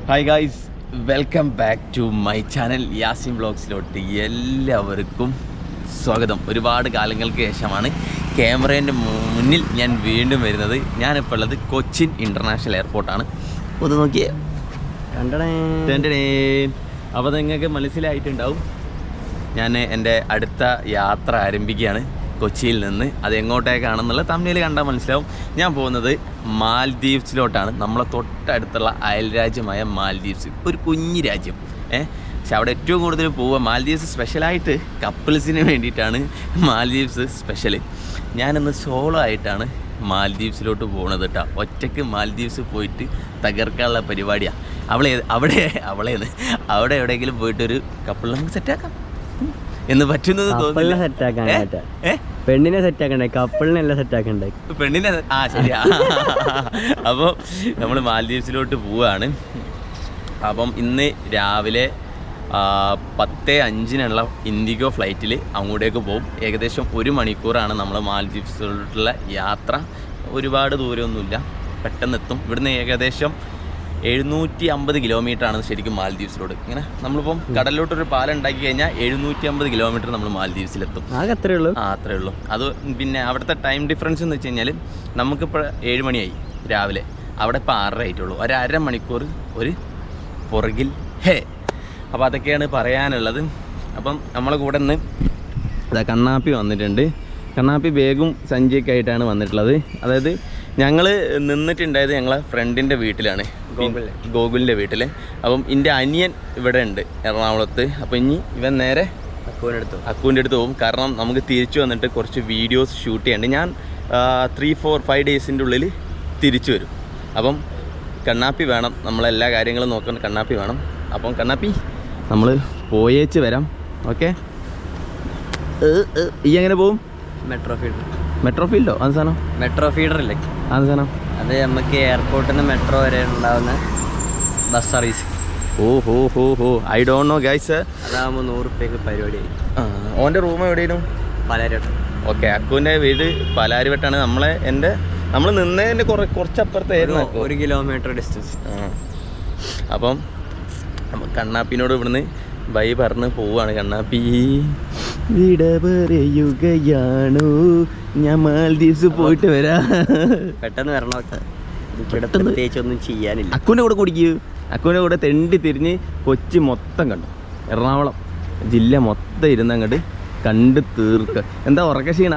Hi guys, welcome back to my channel Yasin വ്ളോഗ്സിലോട്ട് എല്ലാവർക്കും സ്വാഗതം. ഒരുപാട് കാലങ്ങൾക്ക് ശേഷമാണ് ക്യാമറേൻ്റെ മുന്നിൽ ഞാൻ വീണ്ടും വരുന്നത്. ഞാനിപ്പോൾ ഉള്ളത് കൊച്ചിൻ ഇൻ്റർനാഷണൽ എയർപോർട്ടാണ്. ഒന്ന് നോക്കിയേ, അപ്പോൾ നിങ്ങൾക്ക് മനസ്സിലായിട്ടുണ്ടാവും ഞാൻ എൻ്റെ അടുത്ത യാത്ര ആരംഭിക്കുകയാണ് കൊച്ചിയിൽ നിന്ന്. അത് എങ്ങോട്ടേക്കാണെന്നുള്ള തമിഴിൽ കണ്ടാൽ മനസ്സിലാവും. ഞാൻ പോകുന്നത് മാൽദീവ്സിലോട്ടാണ്. നമ്മളെ തൊട്ടടുത്തുള്ള അയൽരാജ്യമായ മാൽദീവ്സ്, ഒരു കുഞ്ഞു രാജ്യം. പക്ഷെ അവിടെ ഏറ്റവും കൂടുതൽ പോവുക മാൽദീവ്സ് സ്പെഷ്യലായിട്ട് കപ്പിൾസിന് വേണ്ടിയിട്ടാണ്. മാൽദീവ്സ് സ്പെഷ്യൽ. ഞാനിന്ന് സോളോ ആയിട്ടാണ് മാൽദീവ്സിലോട്ട് പോകുന്നത് കേട്ടോ. ഒറ്റയ്ക്ക് മാൽദീവ്സ് പോയിട്ട് തകർക്കാനുള്ള പരിപാടിയാണ്. അവിടെ എവിടെയെങ്കിലും പോയിട്ടൊരു കപ്പിൾ നമുക്ക് സെറ്റാക്കാം എന്ന് പറ്റുന്നത് തോന്നുന്നില്ല. പെണ്ണിനെ സെറ്റാക്കണ്ടേ, കപ്പിളിനെല്ലാം സെറ്റാക്കണ്ടേ. പെണ്ണിനെ ശരിയാ. അപ്പോൾ നമ്മൾ മാൽദീവ്സിലോട്ട് പോവുകയാണ്. അപ്പം ഇന്ന് രാവിലെ 10:05 ഇൻഡിഗോ ഫ്ലൈറ്റിൽ അങ്ങോട്ടേക്ക് പോകും. ഏകദേശം 1 മണിക്കൂറാണ് നമ്മൾ മാൽദീവ്സിലോട്ടുള്ള യാത്ര. ഒരുപാട് ദൂരമൊന്നുമില്ല, പെട്ടെന്ന് എത്തും. ഇവിടുന്ന് ഏകദേശം 750 കിലോമീറ്ററാണ് ശരിക്കും മാൽദീവ്സിലോട്ട്. ഇങ്ങനെ നമ്മളിപ്പം കടലിലോട്ടൊരു പാലം ഉണ്ടാക്കി കഴിഞ്ഞാൽ 750 കിലോമീറ്റർ നമ്മൾ മാൽദീവ്സിലെത്തും. അത്രേ ഉള്ളൂ. അത്രേ ഉള്ളൂ. അത് പിന്നെ അവിടുത്തെ ടൈം ഡിഫറൻസ് എന്ന് വെച്ച് കഴിഞ്ഞാൽ നമുക്കിപ്പോൾ 7 മണിയായി രാവിലെ, അവിടെ ഇപ്പോൾ 6:30 ആയിട്ടുള്ളൂ. ഒരു അരമണിക്കൂർ ഒരു പുറകിൽ. അപ്പോൾ അതൊക്കെയാണ് പറയാനുള്ളത്. അപ്പം നമ്മളെ കൂടെ നിന്ന് കണ്ണാപ്പി വന്നിട്ടുണ്ട്. കണ്ണാപ്പി ബാഗും സഞ്ചിയൊക്കെ ആയിട്ടാണ് വന്നിട്ടുള്ളത്. അതായത് ഞങ്ങൾ നിന്നിട്ടുണ്ടായത് ഞങ്ങളെ ഫ്രണ്ടിൻ്റെ വീട്ടിലാണ്, ഗോകുലിൻ്റെ വീട്ടിൽ. അപ്പം എൻ്റെ അനിയൻ ഇവിടെ ഉണ്ട് എറണാകുളത്ത്. അപ്പോൾ ഇനി ഇവൻ നേരെ അക്കുവിൻ്റെ അടുത്ത് പോകും. കാരണം നമുക്ക് തിരിച്ചു വന്നിട്ട് കുറച്ച് വീഡിയോസ് ഷൂട്ട് ചെയ്യേണ്ട. ഞാൻ 3-4-5 ഡേയ്സിൻ്റെ ഉള്ളിൽ തിരിച്ചു വരും. അപ്പം കണ്ണാപ്പി വേണം, നമ്മളെല്ലാ കാര്യങ്ങളും നോക്കാൻ കണ്ണാപ്പി വേണം. അപ്പം കണ്ണാപ്പി നമ്മൾ പോയേച്ച് വരാം. ഓക്കെ, ഈ എങ്ങനെ പോവും? മെട്രോ ഫീൽഡോ? അത് സാധനം മെട്രോ ഫീഡർ ഇല്ലേ, അത് സാധനം. അത് നമുക്ക് എയർപോർട്ടിൽ നിന്ന് മെട്രോ വരെ ഉണ്ടാവുന്ന bus service. Oh I don't know guys. അതാകുമ്പോൾ 100 രൂപയ്ക്ക് പരിപാടിയായി. ഓൻ്റെ റൂം എവിടെയും പലരും. ഓക്കെ, അക്കുവിൻ്റെ വീട് പലാരിവട്ടാണ്. നമ്മൾ നിന്നതിൻ്റെ കുറച്ചപ്പുറത്തായിരുന്നു, 1 കിലോമീറ്റർ ഡിസ്റ്റൻസ്. അപ്പം കണ്ണാപ്പിനോട് ഇവിടുന്ന് ബൈ പറഞ്ഞ് പോവുകയാണ്. കണ്ണാപ്പി വിട പറയുകയാണോ, ഞാൻ മാൽദീവ്സ് പോയിട്ട് വരാം. പെട്ടെന്ന് വരണം. പ്രത്യേകിച്ചൊന്നും ചെയ്യാനില്ല. അക്കുവിൻ്റെ കൂടെ കുടിക്കൂ. അക്കുവിൻ്റെ കൂടെ തെണ്ടി തിരിഞ്ഞ് കൊച്ചി മൊത്തം കണ്ടു, എറണാകുളം ജില്ല മൊത്തം ഇരുന്നങ്ങോട്ട് കണ്ട് തീർക്കുക. എന്താ ഉറക്ക ക്ഷീണ?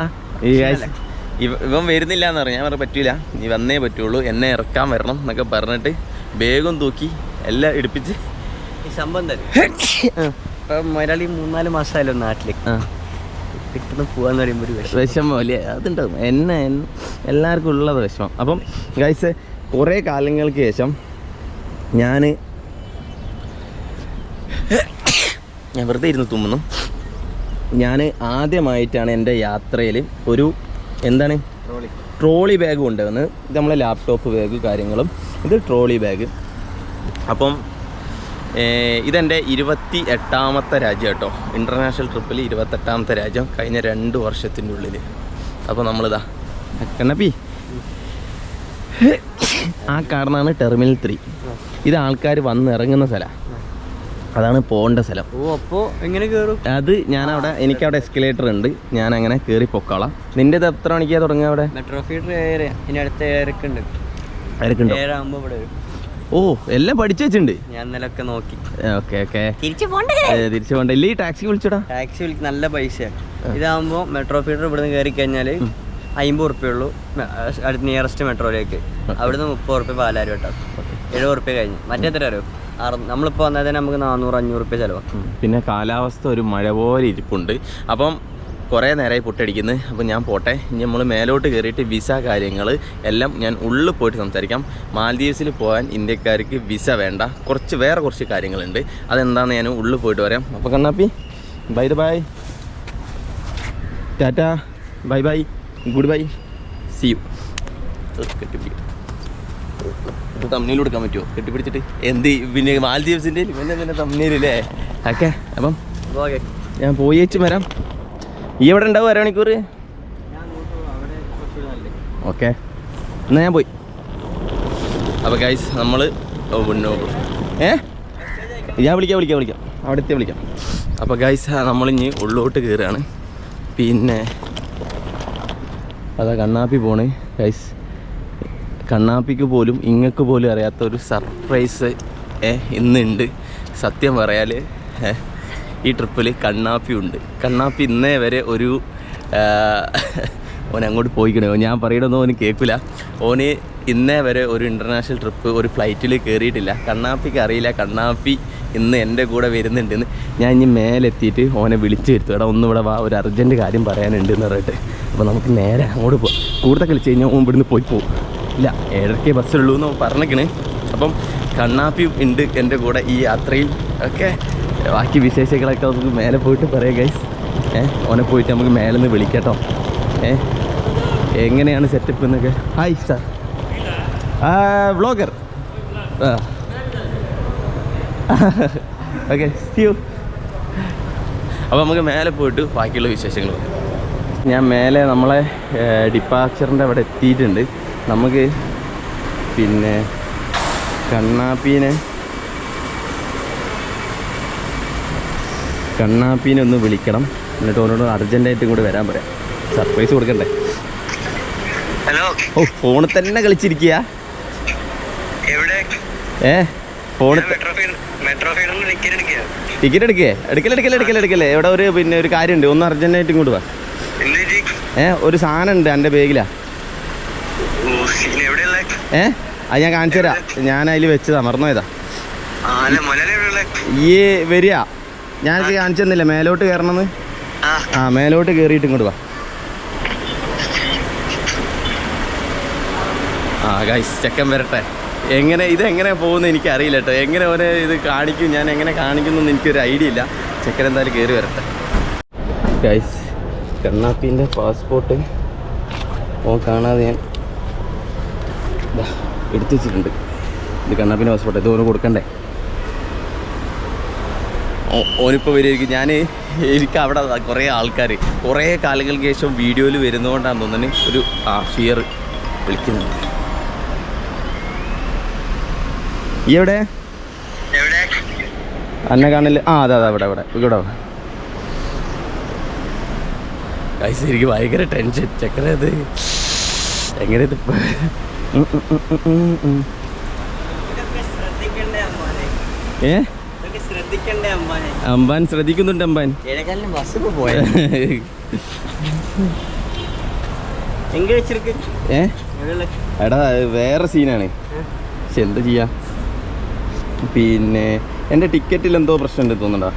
ഇവൻ വരുന്നില്ല എന്ന് പറഞ്ഞു. ഞാൻ പറഞ്ഞ പറ്റൂല, നീ വന്നേ പറ്റുള്ളൂ, എന്നെ ഇറക്കാൻ വരണം എന്നൊക്കെ പറഞ്ഞിട്ട് ബാഗും തൂക്കി എല്ലാം എടുപ്പിച്ച് ഈ സംഭവം തന്നെ. ഇപ്പം മലയാളി 3-4 മാസമായല്ലോ നാട്ടിൽ. പെട്ടെന്ന് പോകാന്ന് പറയുമ്പോൾ ഒരു വിഷമം അല്ലേ? അതുണ്ടാവും, എന്നെ എല്ലാവർക്കും ഉള്ളത് വിഷമം. അപ്പം ഗൈസ്, കുറേ കാലങ്ങൾക്ക് ശേഷം ഞാൻ വെറുതെ ഇരുന്ന് തുമ്മുന്നു. ഞാൻ ആദ്യമായിട്ടാണ് എൻ്റെ യാത്രയിൽ ഒരു ട്രോളി ബാഗ് കൊണ്ടുവന്നത്. ഇത് നമ്മളെ ലാപ്ടോപ്പ് ബാഗ് കാര്യങ്ങളും, ഇത് ട്രോളി ബാഗ്. അപ്പം ഇതെൻ്റെ 28ാമത്തെ രാജ്യം കേട്ടോ. ഇൻ്റർനാഷണൽ ട്രിപ്പിൽ 28ാമത്തെ രാജ്യം കഴിഞ്ഞ 2 വർഷത്തിൻ്റെ ഉള്ളിൽ. അപ്പോൾ നമ്മളിതാ കണ്ണപ്പി, ആ കാണുന്നതാണ് ടെർമിനൽ 3. ഇത് ആൾക്കാർ വന്നിറങ്ങുന്ന സ്ഥലമാണ്, അതാണ് പോകേണ്ട സ്ഥലം. അപ്പോൾ എങ്ങനെ കയറും? അത് എനിക്കവിടെ എസ്കലേറ്റർ ഉണ്ട്, ഞാൻ അങ്ങനെ കയറി പൊക്കോളാം. നിൻ്റെ ഇത് എത്ര മണിക്കാണ് തുടങ്ങുക അവിടെ? മെട്രോ ഫീഡർ 7 ഇനി അടുത്ത 7:00 7:00 ഇവിടെ വരും. ഓ, എല്ലാം പഠിച്ചു വെച്ചിട്ടുണ്ട്. ഞാൻ ഇന്നലൊക്കെ നോക്കി. ഓക്കെ തിരിച്ചു പോകണ്ടേ? ഇല്ല, ഈ ടാക്സി വിളിച്ചോടാ. ടാക്സി നല്ല പൈസയാണ്. ഇതാകുമ്പോൾ മെട്രോ ഫീഡർ ഇവിടുന്ന് കയറി കഴിഞ്ഞാൽ 50 ഉറുപ്പ്യുള്ളൂ നിയറസ്റ്റ് മെട്രോയിലേക്ക്. അവിടുന്ന് 30 ഉറുപ്പ്യ പാലാരി വട്ടാം, 70 ഉറുപ്പ്യ കഴിഞ്ഞ്. മറ്റേ എത്ര അറിയോ? നമ്മളിപ്പോൾ വന്നാൽ തന്നെ നമുക്ക് 400-500 ഉറുപ്പ്യ ചിലവാണ്. പിന്നെ കാലാവസ്ഥ ഒരു മഴ പോലെ ഇരിപ്പുണ്ട്. അപ്പം കുറേ നേരമായി പൊട്ടടിക്കുന്നത്. അപ്പം ഞാൻ പോട്ടെ. ഇനി നമ്മൾ മേലോട്ട് കയറിയിട്ട് വിസ കാര്യങ്ങൾ എല്ലാം ഞാൻ ഉള്ളിൽ പോയിട്ട് സംസാരിക്കാം. മാൽദീവ്സിൽ പോകാൻ ഇന്ത്യക്കാർക്ക് വിസ വേണ്ട, വേറെ കുറച്ച് കാര്യങ്ങളുണ്ട്. അതെന്താണെന്ന് ഞാൻ ഉള്ളിൽ പോയിട്ട് വരാം. അപ്പോൾ Kannappi bye tata, bye goodbye, see you. ഇത് തമ്മിൽ കൊടുക്കാൻ പറ്റുമോ? കെട്ടിപ്പിടിച്ചിട്ട് എന്ത് പിന്നെ മാൽദീവ്സിൻ്റെ പിന്നെ തമ്മിലല്ലേ? ഓക്കെ, അപ്പം ഞാൻ പോയേച്ച് വരാം. ഈ എവിടെ ഉണ്ടാവും 1 മണിക്കൂർ? ഓക്കെ, എന്നാൽ ഞാൻ പോയി. അപ്പോൾ ഗൈസ്, നമ്മൾ ഞാൻ വിളിക്കാം അവിടെ എത്തി വിളിക്കാം. അപ്പോൾ ഗൈസ് നമ്മളിഞ്ഞ് ഉള്ളോട്ട് കയറുകയാണ്. പിന്നെ അതാ കണ്ണാപ്പി പോണ് ഗൈസ്. കണ്ണാപ്പിക്ക് പോലും ഇങ്ങക്ക് പോലും അറിയാത്ത ഒരു സർപ്രൈസ് ഇന്നുണ്ട്. സത്യം പറയാൽ ഈ ട്രിപ്പിൽ കണ്ണാപ്പി ഉണ്ട്. കണ്ണാപ്പി ഇന്നേ വരെ ഒരു ഓൻ അങ്ങോട്ട് പോയിക്കണേ, ഞാൻ പറയണമെന്നോ ഓന് കേൾക്കില്ല. ഓന് ഇന്നേ വരെ ഒരു ഇൻ്റർനാഷണൽ ട്രിപ്പ് ഒരു ഫ്ലൈറ്റിൽ കയറിയിട്ടില്ല. കണ്ണാപ്പിക്ക് അറിയില്ല കണ്ണാപ്പി ഇന്ന് എൻ്റെ കൂടെ വരുന്നുണ്ടെന്ന്. ഞാൻ ഇനി മേലെത്തിയിട്ട് ഓനെ വിളിച്ചു വരുത്തും. എടാ ഒന്ന് ഇവിടെ വാ, ഒരു അർജൻറ്റ് കാര്യം പറയാനുണ്ട് എന്ന് പറഞ്ഞിട്ട്. അപ്പോൾ നമുക്ക് നേരെ അങ്ങോട്ട് പോകാം. കൂടുതൽ കളിച്ച് കഴിഞ്ഞാൽ ഓൻ ഇവിടുന്ന് പോയി പോകും. ഇല്ല 7:30 ബസ്സുള്ളൂ എന്ന് പറഞ്ഞിരിക്കണേ. അപ്പം കണ്ണാപ്പി ഉണ്ട് എൻ്റെ കൂടെ ഈ യാത്രയിൽ. ഒക്കെ ബാക്കി വിശേഷങ്ങളൊക്കെ നമുക്ക് മേലെ പോയിട്ട് പറയാം ഗൈസ്. ഓനെ പോയിട്ട് നമുക്ക് മേലെ നിന്ന് വിളിക്കട്ടോ. എങ്ങനെയാണ് സെറ്റപ്പ് എന്നൊക്കെ. Hi sir, vlogger. Okay see you. അപ്പോൾ നമുക്ക് മേലെ പോയിട്ട് ബാക്കിയുള്ള വിശേഷങ്ങൾ പറയാം. ഞാൻ മേലെ നമ്മളെ ഡിപ്പാച്ചറിൻ്റെ അവിടെ എത്തിയിട്ടുണ്ട്. നമുക്ക് പിന്നെ കണ്ണാപ്പീനെ ഒന്ന് വിളിക്കണം. എന്നിട്ട് ഓനോട് അർജൻറ്റായിട്ടും കൂടി വരാൻ പറയാം. സർപ്രൈസ് കൊടുക്കണ്ടേ? ഹലോ. ഓ ഫോണിൽ തന്നെ കളിച്ചിരിക്കുക. ഫോണിൽ ടിക്കറ്റ് എടുക്കല്ലേ? ഇവിടെ ഒരു പിന്നെ ഒരു കാര്യമുണ്ട്, ഒന്ന് അർജൻറ്റായിട്ട് ഇങ്ങോട്ട് വാ. ഒരു സാധനം ഉണ്ട് എൻ്റെ ബാഗിലാ. അത് ഞാൻ കാണിച്ചു തരാം. ഞാൻ അതിൽ വെച്ചതാ, മറന്നുപോയതാ. ഈ വരിക, ഞാനത് കാണിച്ചു തന്നില്ല മേലോട്ട് കയറണമെന്ന്. മേലോട്ട് കയറിയിട്ട് ഇങ്ങോട്ട് വാ. ഗൈസ് ചെക്കൻ വരട്ടെ. ഇതെങ്ങനെ പോകുന്നത് എനിക്കറിയില്ല കേട്ടോ. എങ്ങനെ ഓനെ ഇത് കാണിക്കും, ഞാൻ എങ്ങനെ കാണിക്കുന്നൊന്നും എനിക്കൊരു ഐഡിയ ഇല്ല. ചെക്കൻ എന്തായാലും കയറി വരട്ടെ. ഗൈസ് കണ്ണാപ്പീൻ്റെ പാസ്പോർട്ട് ഓൻ കാണാതെ ഞാൻ എടുത്തു വെച്ചിട്ടുണ്ട്. ഇത് കണ്ണാപ്പീൻ്റെ പാസ്പോർട്ട്, ഇത് ഓന് കൊടുക്കണ്ടേ? ഓനിപ്പോൾ വരുമായിരിക്കും. എനിക്ക് അവിടെ കുറേ ആൾക്കാർ കുറേ കാലങ്ങൾക്ക് ശേഷം വീഡിയോയിൽ വരുന്നതുകൊണ്ടാണ് തോന്നുന്നത് ഒരു ഷിയർ വിളിക്കുന്നുണ്ട്. ഈ എവിടെ അന്നെ കാണില്ല? അതെ ഇവിടെ ഗൈസ് എനിക്ക് ഭയങ്കര ടെൻഷൻ. ചെക്കനത് എങ്ങനെ ഇത് അമ്പാൻ ശ്രദ്ധിക്കുന്നുണ്ട്. അമ്പാൻ എടാ വേറെ സീനാണ്. പക്ഷെ എന്താ ചെയ്യാ, പിന്നെ എൻ്റെ ടിക്കറ്റിൽ എന്തോ പ്രശ്നമുണ്ട് തോന്നുന്നുണ്ടോ?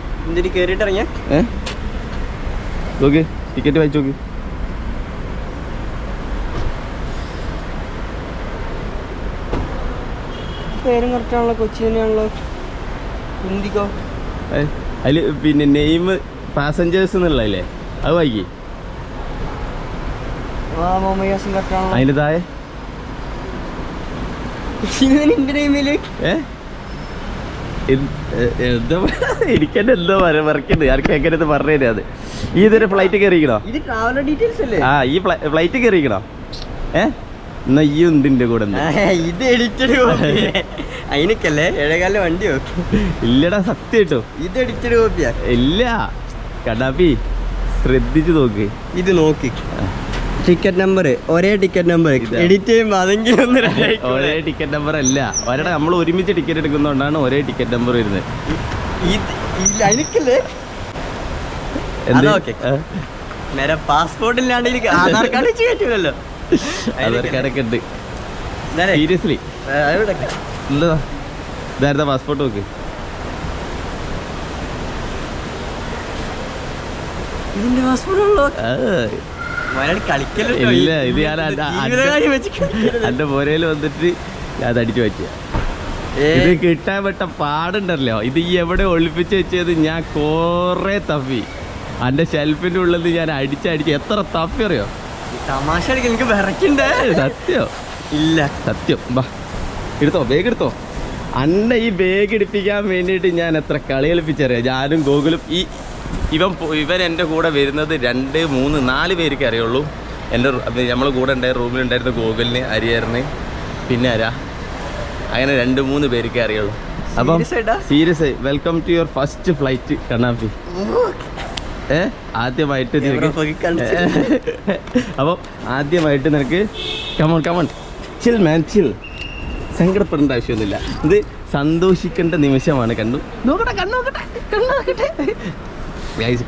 നോക്ക് ടിക്കറ്റ് വായിച്ചു നോക്ക്. പേരും കറക്റ്റാണല്ലോ, കൊച്ചി തന്നെയാണല്ലോ. ഹിന്ദിക്കോ അതിൽ പിന്നെ നെയിം പാസഞ്ചേഴ്സ് എന്നുള്ളതല്ലേ, അത് വായിക്കേ. അതിൻ്റെ താഴെ എനിക്കെന്നെ എന്തോ വരക്കുന്നത് ആർക്കും എങ്ങനെ പറഞ്ഞു തരാം. അത് ഈ ഇതൊരു ഫ്ലൈറ്റ് കയറിക്കണോ? ഈ ഫ്ലൈറ്റ് കയറിക്കണോ? എന്നാ ഈ ഉണ്ടിന്റെ കൂടെ ഇത് എഡിറ്റഡ് അതിനൊക്കെയല്ലേ 7 വണ്ടിയോ? ഇല്ലടാ സത്യം കേട്ടോ, ഇത് എഡിറ്റഡ് കോപ്പിയാ. ഇല്ല കണ്ണാപ്പി ശ്രദ്ധിച്ചു നോക്ക്. ഇത് നോക്കി ടിക്കറ്റ് നമ്പർ, ഒരേ ടിക്കറ്റ് നമ്പർ എഡിറ്റ് ചെയ്യുമ്പോൾ അതെങ്കിലും ഒരേ ടിക്കറ്റ് നമ്പർ അല്ല. ഒരടെ നമ്മൾ ഒരുമിച്ച് ടിക്കറ്റ് എടുക്കുന്നതുകൊണ്ടാണ് ഒരേ ടിക്കറ്റ് നമ്പർ വരുന്നത്. പാസ്പോർട്ടില്ലാണ്ട് ആധാർ കാർഡ് വെച്ച് കയറ്റൂലല്ലോ. ആധാർ കാർഡൊക്കെ ഉണ്ട് സീരിയസ്ലി. ഇതായിരുന്ന പാസ്പോർട്ട് നോക്ക്. ഇതിന്റെ പാസ്പോർട്ടുള്ളൂ? ഇല്ല, ഇത് ഞാൻ എൻ്റെ പോരയിൽ വന്നിട്ട് ഞാൻ അടിച്ചു പറ്റിയ. ഇത് കിട്ടാൻ പെട്ട പാടുണ്ടല്ലോ. ഇത് ഈ എവിടെ ഒളിപ്പിച്ച് വെച്ചത് ഞാൻ കുറേ തപ്പി. എൻ്റെ ഷെൽഫിൻ്റെ ഉള്ളിൽ ഞാൻ അടിച്ചടിച്ച് എത്ര തപ്പി അറിയോ? തമാശ എനിക്ക് വിറക്കണ്ടേ? സത്യം ഇല്ല സത്യം. ബാ എടുത്തോ, ബാഗ് എടുത്തോ. അന്നെ ഈ ബാഗ് എടുപ്പിക്കാൻ വേണ്ടിയിട്ട് ഞാൻ എത്ര കളി കളിപ്പിച്ചറിയാം. ഞാനും ഗോകുലും. ഇവൻ എൻ്റെ കൂടെ വരുന്നത് 2, 3, 4 പേർക്ക് അറിയുള്ളൂ. എൻ്റെ നമ്മൾ കൂടെ ഉണ്ടായ റൂമിലുണ്ടായിരുന്ന ഗോകുലിന്, അരിയറിന്, പിന്നെ ആരാ, അങ്ങനെ 2, 3 പേർക്ക് അറിയുള്ളൂ. അപ്പം സീരിയസ് ആയി welcome to your first flight Kannappi. ആദ്യമായിട്ട് നിനക്ക് അപ്പം ആദ്യമായിട്ട് നിനക്ക് കമോൺ കമോൺ ചിൽ മാൻ ചിൽ. സങ്കടപ്പെടേണ്ട ആവശ്യമൊന്നുമില്ല. ഇത് സന്തോഷിക്കേണ്ട നിമിഷമാണ്.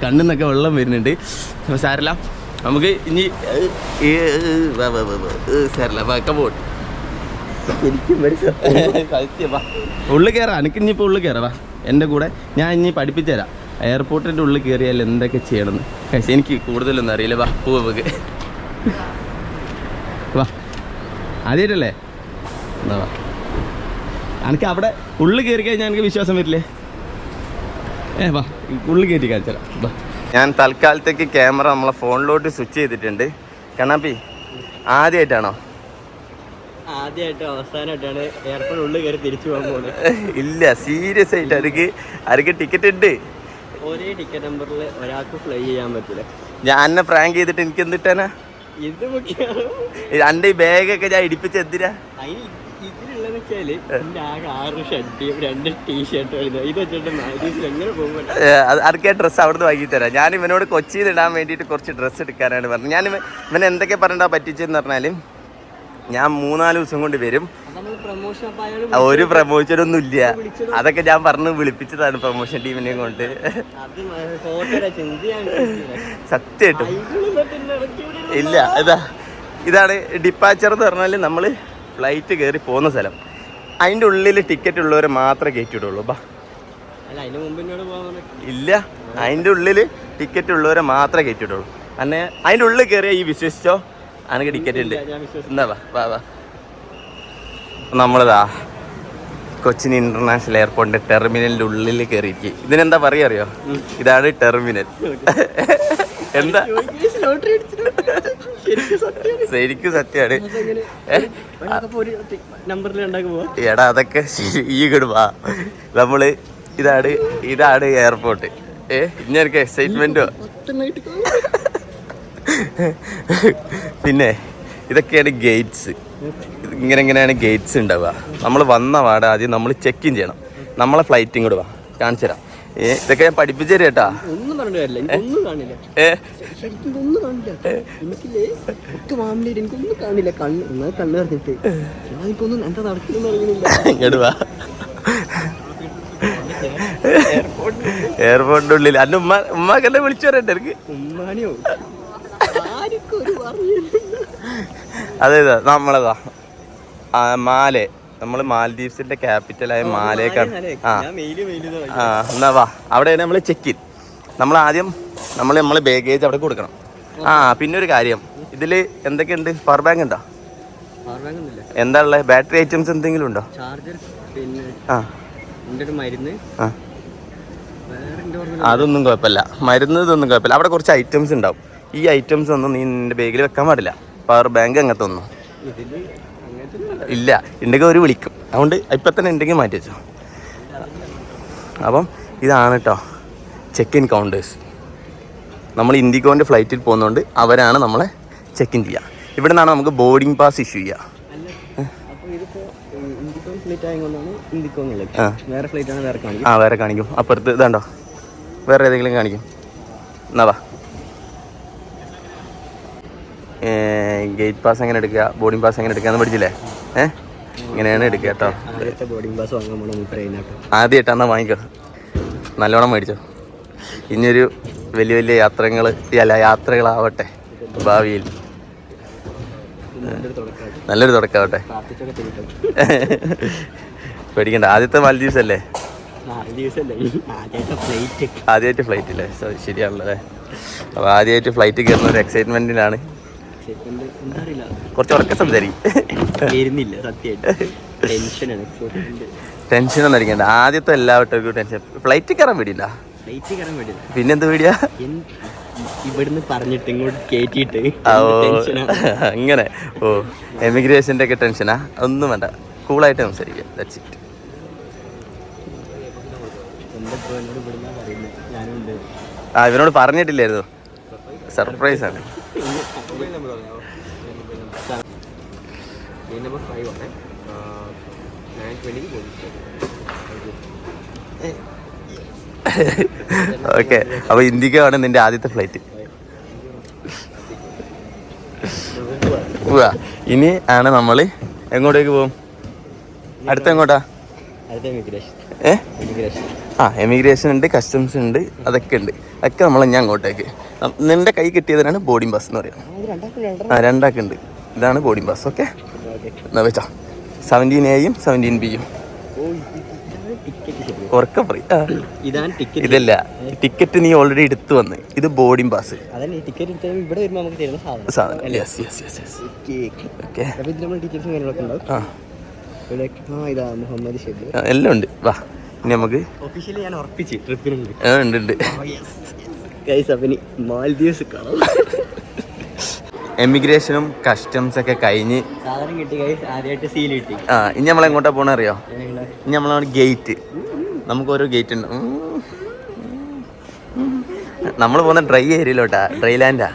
കണ്ണിന്നൊക്കെ വെള്ളം വരുന്നുണ്ട്. അപ്പോൾ സാരല്ല, നമുക്ക് ഇനി സാരല്ല കമോൺ. ഉള്ളിൽ കയറാം. എനിക്ക് ഇനിയിപ്പോൾ ഉള്ളിൽ കയറാം. എൻ്റെ കൂടെ ഞാൻ ഇനി പഠിപ്പിച്ചു തരാം എയർപോർട്ടിൻ്റെ ഉള്ളിൽ കയറിയാൽ എന്തൊക്കെ ചെയ്യണമെന്ന്. പക്ഷേ എനിക്ക് കൂടുതലൊന്നും അറിയില്ല. വാ പോവുക വാ. ആദ്യമായിട്ടല്ലേ എന്നാ വാ. എനിക്ക് അവിടെ ഉള്ളിൽ കയറി കഴിഞ്ഞാൽ എനിക്ക് വിശ്വാസം വരില്ലേ? വാ ഉള്ളിൽ കയറ്റി കാണിച്ചാൽ വാ. ഞാൻ തൽക്കാലത്തേക്ക് ക്യാമറ നമ്മളെ ഫോണിലോട്ട് സ്വിച്ച് ചെയ്തിട്ടുണ്ട്. കണ്ണാപ്പി ആദ്യമായിട്ടാണോ? ആദ്യമായിട്ടും അവസാനമായിട്ടാണ് എയർപോർട്ട് ഉള്ളിൽ കയറി തിരിച്ചു പോകാൻ പോകുന്നത്. ഇല്ല, സീരിയസ് ആയിട്ട് ആർക്ക് ടിക്കറ്റ് ഉണ്ട്. ഒരേ ടിക്കറ്റ് നമ്പറിൽ ഒരാൾക്ക് ഫ്ലൈ ചെയ്യാൻ പറ്റില്ല. ഞാൻ എന്നെ പ്രാങ്ക് ചെയ്തിട്ട് എനിക്ക് എന്തിട്ടാനാ? ഇത് മുഖ്യമാണ്. എൻ്റെ ഈ ബാഗൊക്കെ ഞാൻ ഇടിപ്പിച്ച് എന്തിനാ? ഇതിലുള്ളതെന്ന് വെച്ചാല് എൻ്റെ ആകെ 6 ഷർട്ടും 2 ടീഷർട്ടും വരുന്നത്. ഇത് വെച്ചിട്ട് മാലീസിൽ എങ്ങനെ പോകുമ്പോൾ അതൊക്കെ ഡ്രസ്സ് അവിടുന്ന് വാങ്ങി തരാം. ഞാൻ ഇവനോട് കൊച്ചിയിൽ ഇടാൻ വേണ്ടിയിട്ട് കുറച്ച് ഡ്രസ്സ് എടുക്കാനാണ് പറഞ്ഞത്. ഞാൻ ഇവനെ എന്തൊക്കെ പറഞ്ഞാ പറ്റിച്ചെന്ന് പറഞ്ഞാലും ഞാൻ 3-4 ദിവസം കൊണ്ട് വരും. ഒരു പ്രമോഷനൊന്നും ഇല്ല. അതൊക്കെ ഞാൻ പറഞ്ഞ് വിളിപ്പിച്ചതാണ് പ്രമോഷൻ ടീമിനെ കൊണ്ട്. സത്യമായിട്ടും ഇല്ല. ഇതാണ് ഡിപ്പാച്ചർ എന്ന് പറഞ്ഞാൽ നമ്മൾ ഫ്ലൈറ്റ് കയറി പോകുന്ന സ്ഥലം. അതിൻ്റെ ഉള്ളിൽ ടിക്കറ്റ് ഉള്ളവരെ മാത്രമേ കയറ്റിവിടുള്ളൂ. ഇല്ല, അതിൻ്റെ ഉള്ളിൽ ടിക്കറ്റ് ഉള്ളവരെ മാത്രമേ കയറ്റിവിടുള്ളൂ. അന്നെ അതിൻ്റെ ഉള്ളിൽ കയറിയാൽ ഈ വിശ്വസിച്ചോ അനക്ക് ടിക്കറ്റ് ഉണ്ട്. എന്നാ വാ വാ വാ. നമ്മളിതാ കൊച്ചിൻ ഇന്റർനാഷണൽ എയർപോർട്ടിന്റെ ടെർമിനലിന്റെ ഉള്ളിൽ കയറിയിരിക്കും. ഇതിനെന്താ പറയാ അറിയോ? ഇതാണ് ടെർമിനൽ. എന്താ ശരിക്കും സത്യമാണ്. എടാ അതൊക്കെ ഈ കിടുവാ. നമ്മള് ഇതാണ് എയർപോർട്ട്. ഇനി എനിക്ക് എക്സൈറ്റ്മെന്റോ. പിന്നെ ഇതൊക്കെയാണ് ഗേറ്റ്സ്. ഇങ്ങനെയാണ് ഗേറ്റ്സ് ഉണ്ടാവുക. നമ്മൾ വന്ന പാടെ ആദ്യം നമ്മൾ ചെക്ക് ഇൻ ചെയ്യണം. നമ്മളെ ഫ്ലൈറ്റ് ഇങ്ങോട്ട് വാ, കാണിച്ചു തരാം. ഇതൊക്കെ ഞാൻ പഠിപ്പിച്ചു തരാം കേട്ടാ. ഇങ്ങോട്ട് വാ. എയർപോർട്ടിന്റെ ഉള്ളിൽ അന്ന് ഉമ്മാക്കെല്ലാം വിളിച്ചു പറയട്ടെ എനിക്ക്. അതേതാ നമ്മളതാ മാലേ. നമ്മൾ മാൽദീവ്സിന്റെ ക്യാപിറ്റലായ മാലേക്കാണ്. എന്നാ വാ. അവിടെയാണ് നമ്മൾ ചെക്ക് ഇൻ. നമ്മൾ ആദ്യം നമ്മളെ ബാഗേജ് അവിടെ കൊടുക്കണം. പിന്നെ ഒരു കാര്യം, ഇതിൽ എന്തൊക്കെയുണ്ട്? പവർ ബാങ്ക് ഉണ്ടോ? എന്താ ഉള്ളത്? ബാറ്ററി ഐറ്റംസ് എന്തെങ്കിലും ഉണ്ടോ? അതൊന്നും കുഴപ്പമില്ല. മരുന്ന് ഇതൊന്നും കുഴപ്പമില്ല. അവിടെ കുറച്ച് ഐറ്റംസ് ഉണ്ടാവും. ഈ ഐറ്റംസ് ഒന്നും നീ നിന്റെ ബാഗിൽ വെക്കാൻ പാടില്ല. പവർ ബാങ്ക് അങ്ങനത്തെ ഒന്നും ഇല്ല. ഉണ്ടെങ്കിൽ ഒരു വിളിക്കും. അതുകൊണ്ട് ഇപ്പം തന്നെ ഉണ്ടെങ്കിൽ മാറ്റി വെച്ചോ. അപ്പം ഇതാണ് കേട്ടോ ചെക്ക് ഇൻ കൗണ്ടേഴ്സ്. നമ്മൾ ഇൻഡിഗോൻ്റെ ഫ്ലൈറ്റിൽ പോകുന്നതുകൊണ്ട് അവരാണ് നമ്മളെ ചെക്ക് ഇൻ ചെയ്യുക. ഇവിടെ നിന്നാണ് നമുക്ക് ബോർഡിംഗ് പാസ് ഇഷ്യൂ ചെയ്യുക. വേറെ കാണിക്കും. അപ്പുറത്ത് ഇതാണ്ടോ വേറെ ഏതെങ്കിലും കാണിക്കും. എന്നാ വാ. ഗേറ്റ് പാസ് എങ്ങനെ എടുക്കുക, ബോർഡിംഗ് പാസ് എങ്ങനെ എടുക്കുക എന്ന് പഠിച്ചില്ലേ? ഇങ്ങനെയാണ് എടുക്കുക കേട്ടോ. ആദ്യമായിട്ടാ വാങ്ങിക്കോ. നല്ലോണം മേടിച്ചോ. ഇനിയൊരു വലിയ വലിയ യാത്രകളാവട്ടെ ഭാവിയിൽ. നല്ലൊരു തുടക്കാവട്ടെ. പേടിക്കണ്ട. ആദ്യത്തെ മാൽദീവ്സ് അല്ലേ? ആദ്യമായിട്ട് ഫ്ലൈറ്റ് അല്ലേ? ശരിയാണല്ലേ. അപ്പോൾ ആദ്യമായിട്ട് ഫ്ലൈറ്റ് കയറുന്ന ഒരു എക്സൈറ്റ്മെന്റിലാണ്. കുറച്ച് ഉറക്കം സംസാരിക്കും. ടെൻഷനൊന്നും അടിക്കണ്ട. ആദ്യത്തെ എല്ലാവരും ടെൻഷൻ. ഫ്ലൈറ്റ് കയറാൻ പേടിയില്ല. പിന്നെന്ത് പേടിയാ? ഇവിടുന്ന് പറഞ്ഞിട്ട് ഇങ്ങോട്ട് കേറ്റിട്ട് അങ്ങനെ. എമിഗ്രേഷൻ്റെ ഒക്കെ ടെൻഷനാ? ഒന്നും വേണ്ട, കൂളായിട്ട് സംസാരിക്കാം. That's it. ഇവനോട് പറഞ്ഞിട്ടില്ലായിരുന്നു. സർപ്രൈസ് ആണ്. ഓക്കെ, അപ്പോൾ ഇന്ത്യക്കാണ് നിൻ്റെ ആദ്യത്തെ ഫ്ലൈറ്റ്. പോവാ. ഇനി ആണ് നമ്മൾ എങ്ങോട്ടേക്ക് പോകും? അടുത്ത എങ്ങോട്ടാ? എമിഗ്രേഷൻ ഉണ്ട്, കസ്റ്റംസ് ഉണ്ട്, അതൊക്കെ ഉണ്ട്. അതൊക്കെ നമ്മൾ ഞാൻ അങ്ങോട്ടേക്ക്. നിൻ്റെ കൈ കിട്ടിയതിനാണ് ബോർഡിംഗ് ബസ് എന്ന് പറയുന്നത്. രണ്ടാക്കുണ്ട്. ഇതാണ് ബോർഡിംഗ് ബസ്. ഓക്കെ, എന്നാ വെച്ചാ 17A-യും 17B-യും ഉറക്കം പറയും. ഇതല്ല ടിക്കറ്റ്, നീ ഓൾറെഡി എടുത്തു വന്ന്. ഇത് ബോർഡിംഗ് പാസ്. എല്ലാം ഉണ്ട്. വാ, ഇനി നമുക്ക് ഉണ്ട്. എമിഗ്രേഷനും കസ്റ്റംസ് ഒക്കെ കഴിഞ്ഞ് ഇനി നമ്മൾ എങ്ങോട്ടാ പോണ അറിയോ? ഇനി നമ്മളാണ് ഗേറ്റ്. നമുക്ക് ഓരോ ഗേറ്റ് ഉണ്ട്. നമ്മൾ പോകുന്ന ഡ്രൈ ഏരിയയിലോട്ടാ, ഡ്രൈ ലാൻഡാ.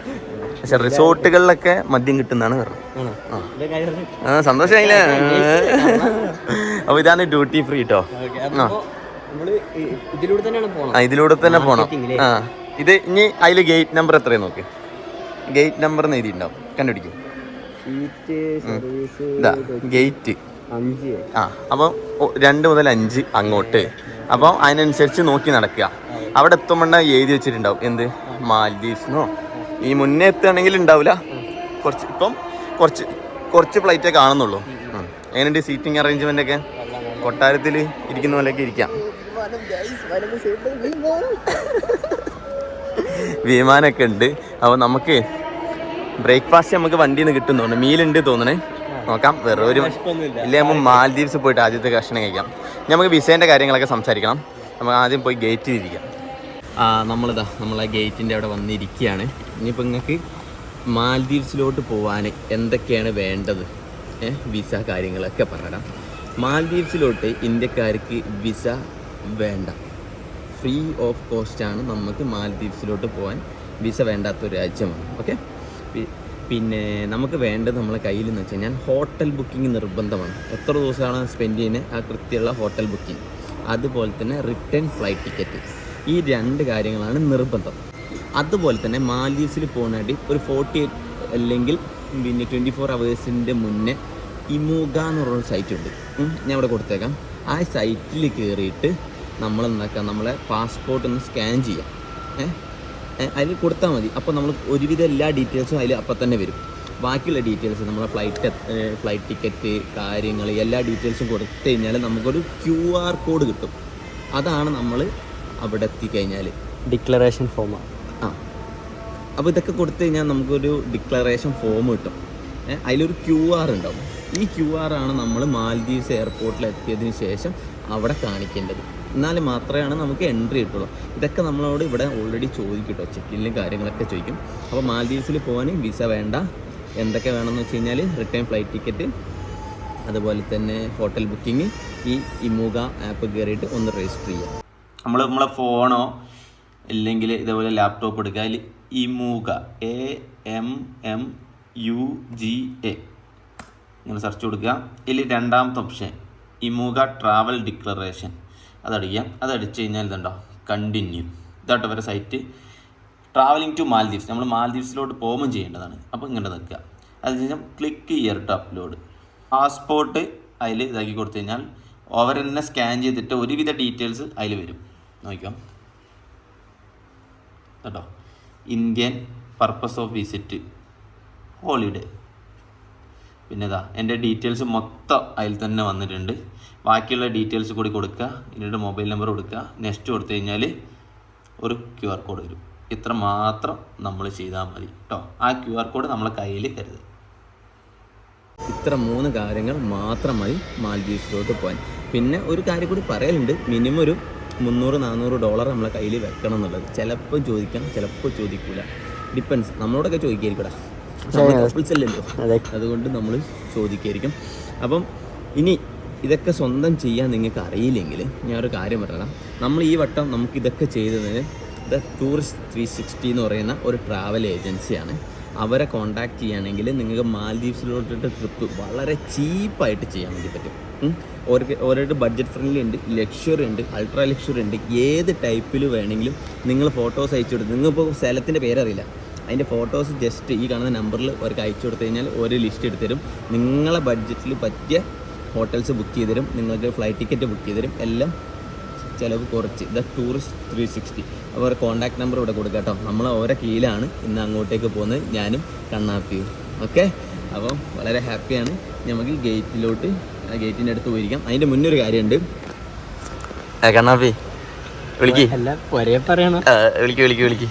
പക്ഷെ റിസോർട്ടുകളിലൊക്കെ മദ്യം കിട്ടുന്നതാണ് പറഞ്ഞത്. സന്തോഷമായില്ലേ? അപ്പൊ ഇതാണ് ഡ്യൂട്ടി ഫ്രീ കേട്ടോ. ഇതിലൂടെ തന്നെ പോണം. ഇത് ഇനി അതിൽ ഗേറ്റ് നമ്പർ എത്രയും നോക്ക്. ഗേറ്റ് നമ്പർ എഴുതിയിട്ടുണ്ടാവും, കണ്ടുപിടിക്കും. ഇതാ ഗേറ്റ്. അപ്പം 2 മുതൽ 5 അങ്ങോട്ട്. അപ്പോൾ അതിനനുസരിച്ച് നോക്കി നടക്കുക. അവിടെ എത്തുമ്പോണ്ട എഴുതി വെച്ചിട്ടുണ്ടാവും എന്ത് മാൽദീവ്സിനോ. ഈ മുന്നേ എത്തുകയാണെങ്കിൽ ഉണ്ടാവില്ല. ഇപ്പം കുറച്ച് ഫ്ലൈറ്റേ കാണുന്നുള്ളൂ. എങ്ങനെയുണ്ട് സീറ്റിംഗ് അറേഞ്ച്മെൻ്റ് ഒക്കെ? കൊട്ടാരത്തിൽ ഇരിക്കുന്ന പോലെയൊക്കെ ഇരിക്കാം. വിമാനമൊക്കെ ഉണ്ട്. അപ്പോൾ നമുക്ക് ബ്രേക്ക്ഫാസ്റ്റ് നമുക്ക് വണ്ടിയിൽ നിന്ന് കിട്ടുന്നുണ്ട്. മീലുണ്ട് തോന്നണേ, നോക്കാം. വേറെ ഒരു ഇല്ല, നമ്മൾ മാൽദീവ്സ് പോയിട്ട് ആദ്യത്തെ കഷ്ണം കഴിക്കാം. നമുക്ക് വിസേൻ്റെ കാര്യങ്ങളൊക്കെ സംസാരിക്കണം. നമുക്ക് ആദ്യം പോയി ഗേറ്റിൽ ഇരിക്കാം. നമ്മളെ ഗേറ്റിൻ്റെ അവിടെ വന്നിരിക്കുകയാണ്. ഇനിയിപ്പോൾ നിങ്ങൾക്ക് മാൽദീവ്സിലോട്ട് പോകാൻ എന്തൊക്കെയാണ് വേണ്ടത്, വിസ കാര്യങ്ങളൊക്കെ പറയണം. മാൽദീവ്സിലോട്ട് ഇന്ത്യക്കാർക്ക് വിസ വേണ്ട, ഫ്രീ ഓഫ് കോസ്റ്റാണ്. നമുക്ക് മാൽദീവ്സിലോട്ട് പോകാൻ വിസ വേണ്ടാത്തൊരു രാജ്യമാണ്. ഓക്കെ, പിന്നെ നമുക്ക് വേണ്ടത് നമ്മളെ കയ്യിൽ എന്ന് വെച്ച് കഴിഞ്ഞാൽ ഹോട്ടൽ ബുക്കിംഗ് നിർബന്ധമാണ്. എത്ര ദിവസമാണ് സ്പെൻഡ് ചെയ്യുന്നത് ആ കൃത്യമുള്ള ഹോട്ടൽ ബുക്കിംഗ്, അതുപോലെ തന്നെ റിട്ടേൺ ഫ്ലൈറ്റ് ടിക്കറ്റ്. ഈ 2 കാര്യങ്ങളാണ് നിർബന്ധം. അതുപോലെ തന്നെ മാൽദീവ്സിൽ പോകാനായിട്ട് ഒരു 48 അല്ലെങ്കിൽ പിന്നെ 24 hours മുന്നേ ഇമൂഗ എന്ന് പറഞ്ഞൊരു സൈറ്റുണ്ട്, ഞാൻ ഇവിടെ കൊടുത്തേക്കാം. ആ സൈറ്റിൽ കയറിയിട്ട് നമ്മളെന്താക്കാം, നമ്മളെ പാസ്പോർട്ട് ഒന്ന് സ്കാൻ ചെയ്യാം. അതിൽ കൊടുത്താൽ മതി. അപ്പോൾ നമ്മൾ ഒരുവിധം എല്ലാ ഡീറ്റെയിൽസും അതിൽ അപ്പം തന്നെ വരും. ബാക്കിയുള്ള ഡീറ്റെയിൽസ് നമ്മളെ ഫ്ലൈറ്റ് ടിക്കറ്റ് കാര്യങ്ങൾ എല്ലാ ഡീറ്റെയിൽസും കൊടുത്തു കഴിഞ്ഞാൽ നമുക്കൊരു QR കോഡ് കിട്ടും. അതാണ് നമ്മൾ അവിടെ എത്തിക്കഴിഞ്ഞാൽ ഡിക്ലറേഷൻ ഫോമാണ്. അപ്പോൾ ഇതൊക്കെ കൊടുത്തു കഴിഞ്ഞാൽ നമുക്കൊരു ഡിക്ലറേഷൻ ഫോം കിട്ടും. അതിലൊരു QR ഉണ്ടാവും. ഈ QR ആണ് നമ്മൾ മാൽദീവ്സ് എയർപോർട്ടിൽ എത്തിയതിന് ശേഷം അവിടെ കാണിക്കേണ്ടത്. എന്നാൽ മാത്രമേ നമുക്ക് എൻട്രി കിട്ടുള്ളൂ. ഇതൊക്കെ നമ്മളോട് ഇവിടെ ഓൾറെഡി ചോദിക്കും കേട്ടോ, ചെക്കിലും കാര്യങ്ങളൊക്കെ ചോദിക്കും. അപ്പോൾ മാൽദീവ്സിൽ പോകാൻ വിസ വേണ്ട. എന്തൊക്കെ വേണമെന്ന് വെച്ച് കഴിഞ്ഞാൽ റിട്ടേൺ ഫ്ലൈറ്റ് ടിക്കറ്റ്, അതുപോലെ തന്നെ ഹോട്ടൽ ബുക്കിംഗ്. ഈ ഇമൂഗ ആപ്പ് കയറിയിട്ട് ഒന്ന് രജിസ്റ്റർ ചെയ്യാം. നമ്മളെ ഫോണോ ഇല്ലെങ്കിൽ ഇതേപോലെ ലാപ്ടോപ്പ് എടുക്കുക. അതിൽ ഇമൂഗ AMMUGA ഇങ്ങനെ സെർച്ച് കൊടുക്കുക. ഇതിൽ 2ാമത്തെ ഓപ്ഷൻ ഇമൂഗ ട്രാവൽ ഡിക്ലറേഷൻ, അതടിക്കാം. അതടിച്ച് കഴിഞ്ഞാൽ ഇതുണ്ടോ കണ്ടിന്യൂ. ഇതാട്ടോ വരെ സൈറ്റ്. ട്രാവലിംഗ് ടു മാൽദീവ്സ്, നമ്മൾ മാൽദീവ്സിലോട്ട് പോകുമ്പോൾ ചെയ്യേണ്ടതാണ്. അപ്പോൾ ഇങ്ങനെ നിൽക്കുക. അതിനുശേഷം click here to upload. Passport അതിൽ ഇതാക്കി കൊടുത്തു കഴിഞ്ഞാൽ അവർ തന്നെ സ്കാൻ ചെയ്തിട്ട് ഒരുവിധ ഡീറ്റെയിൽസ് അതിൽ വരും. നോക്കാം കേട്ടോ. Indian purpose of visit, holiday, പിന്നെ ഇതാ എൻ്റെ ഡീറ്റെയിൽസ് മൊത്തം അതിൽ തന്നെ വന്നിട്ടുണ്ട്. ബാക്കിയുള്ള ഡീറ്റെയിൽസ് കൂടി കൊടുക്കുക. എന്നിട്ട് മൊബൈൽ നമ്പർ കൊടുക്കുക. നെക്സ്റ്റ് കൊടുത്തു കഴിഞ്ഞാൽ ഒരു QR കോഡ് വരും. ഇത്ര മാത്രം നമ്മൾ ചെയ്താൽ മതി കേട്ടോ. ആ QR കോഡ് നമ്മളെ കയ്യിൽ കരുതുക. ഇത്ര 3 കാര്യങ്ങൾ മാത്രം മതി മാൽദീവ്സിലോട്ട് പോകാൻ. പിന്നെ ഒരു കാര്യം കൂടി പറയലുണ്ട്, മിനിമം ഒരു $300-400 നമ്മളെ കയ്യിൽ വെക്കണം എന്നുള്ളത്. ചിലപ്പോൾ ചോദിക്കണം, ചിലപ്പോൾ ചോദിക്കില്ല, ഡിപ്പെൻസ്. നമ്മളോടൊക്കെ ചോദിക്കായിരിക്കടാ, കപ്പിൾസ് അല്ലല്ലോ, അതുകൊണ്ട് നമ്മൾ ചോദിക്കായിരിക്കും. അപ്പം ഇനി ഇതൊക്കെ സ്വന്തം ചെയ്യാൻ നിങ്ങൾക്ക് അറിയില്ലെങ്കിൽ ഞാനൊരു കാര്യം പറയണം. നമ്മൾ ഈ വട്ടം നമുക്ക് ഇതൊക്കെ ചെയ്തതിന് ടൂറിസ്റ്റ് 360 എന്ന് പറയുന്ന ഒരു ട്രാവൽ ഏജൻസിയാണ്. അവരെ കോൺടാക്ട് ചെയ്യുകയാണെങ്കിൽ നിങ്ങൾക്ക് മാൽദീവ്സിലോട്ടിട്ട് ട്രിപ്പ് വളരെ ചീപ്പായിട്ട് ചെയ്യാൻ വേണ്ടി പറ്റും. ഓരോരുടെ ബഡ്ജറ്റ് ഫ്രണ്ട്ലി ഉണ്ട്, ലക്ഷറി ഉണ്ട്, അൾട്രാ ലക്ഷറി ഉണ്ട്. ഏത് ടൈപ്പിൽ വേണമെങ്കിലും നിങ്ങൾ ഫോട്ടോസ് അയച്ചു കൊടുത്ത്, നിങ്ങളിപ്പോൾ സ്ഥലത്തിൻ്റെ പേരറിയില്ല, അതിൻ്റെ ഫോട്ടോസ് ജസ്റ്റ് ഈ കാണുന്ന നമ്പറിൽ അവർക്ക് അയച്ചു കൊടുത്തു കഴിഞ്ഞാൽ ഒരു ലിസ്റ്റ് എടുത്ത് തരും. നിങ്ങളെ ബഡ്ജറ്റിൽ പറ്റിയ ഹോട്ടൽസ് ബുക്ക് ചെയ്ത് തരും, നിങ്ങൾക്ക് ഫ്ലൈറ്റ് ടിക്കറ്റ് ബുക്ക് ചെയ്ത് തരും, എല്ലാം ചിലവ് കുറച്ച്. ദ ടൂറിസ്റ്റ് 360 അപ്പോൾ ഒരു കോൺടാക്ട് നമ്പർ ഇവിടെ കൊടുക്കാം കേട്ടോ. നമ്മൾ ഓരോ കീഴിലാണ് ഇന്ന് അങ്ങോട്ടേക്ക് പോകുന്നത്, ഞാനും കണ്ണാപ്പിയും. ഓക്കെ, അപ്പോൾ വളരെ ഹാപ്പിയാണ്. നമുക്ക് ഗേറ്റിലോട്ട്, ഗേറ്റിൻ്റെ അടുത്ത് പോയിരിക്കാം. അതിൻ്റെ മുന്നൊരു കാര്യമുണ്ട്. കണ്ണാപ്പി വിളിക്ക്, വിളിക്ക്.